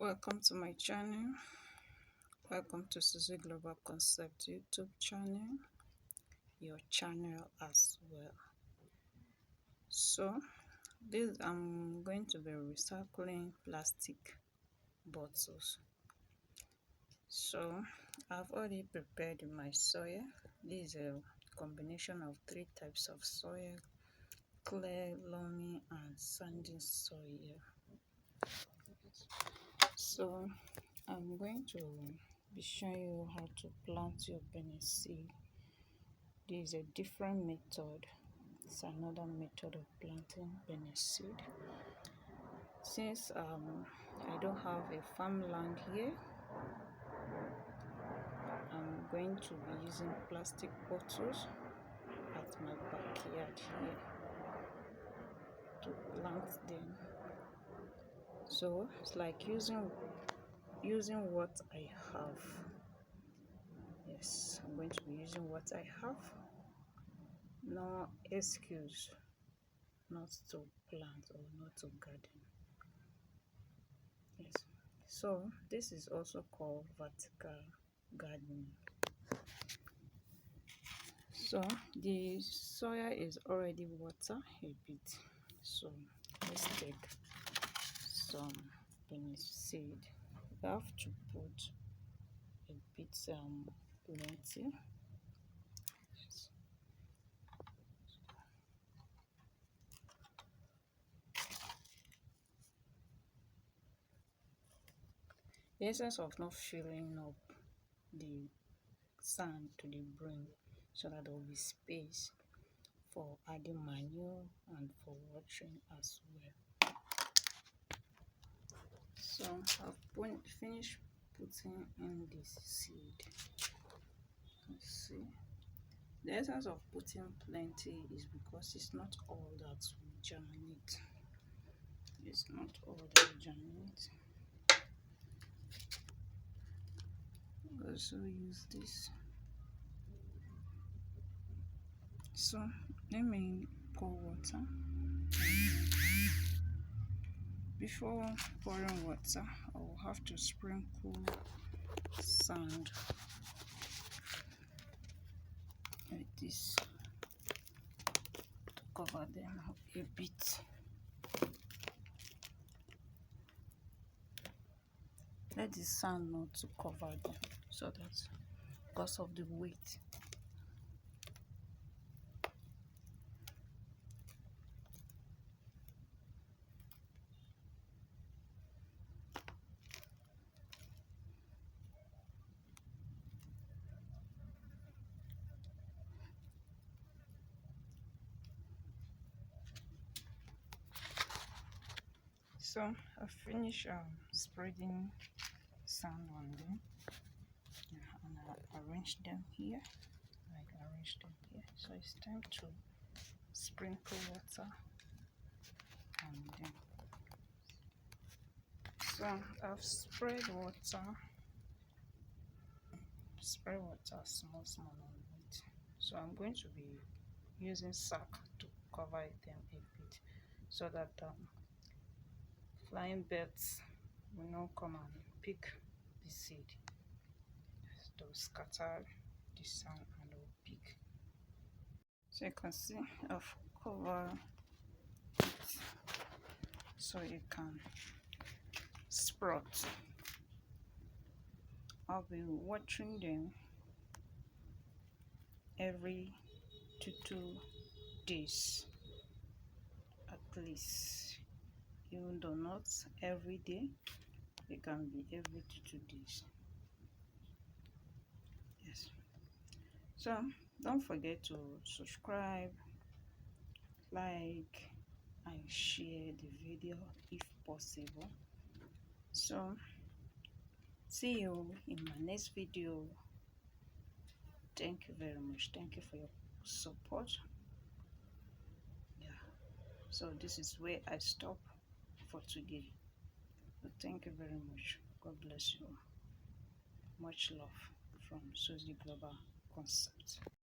Welcome to my channel. Welcome to Sesame Global Concept YouTube channel, your channel as well. So this I'm going to be recycling plastic bottles. So I've already prepared my soil. This is a combination of 3 types of soil: clay, loamy and sandy soil. So I'm going to be showing you how to plant your Benni seed. This is a different method. It's another method of planting Benni seed. Since I don't have a farmland here, I'm going to be using plastic bottles at my backyard here to plant them. So it's like using what I have. Yes, I'm going to be using what I have. No excuse not to plant or not to garden. Yes, so this is also called vertical gardening. So the soil is already water a bit, so let's take some Benni seed. You have to put a bit plenty. The essence of not filling up the sand to the brim, so that there will be space for adding manure and for watering as well. So I've finished putting in this seed. Let's see. The essence of putting plenty is because it's not all that will germinate. It's not all that will germinate. Also use this. So let me pour water. Before pouring water, I will have to sprinkle sand like this to cover them up a bit. Let the sand not to cover them, so that because of the weight. So I finish spreading sand on them, and I arrange them here. So it's time to sprinkle water on them. So I've spread water small on it. So I'm going to be using sack to cover them a bit, so that flying birds will not come and pick the seed. They'll scatter the sand and they'll pick. So you can see I've covered it so you can sprout. I'll be watering them every 2 days at least. Even though not every day, it can be every 2 days. Yes. So don't forget to subscribe, like and share the video if possible. So see you in my next video. Thank you very much. Thank you for your support. Yeah, so this is where I stop for today. So thank you very much. God bless you. Much love from Sesame Global Concept.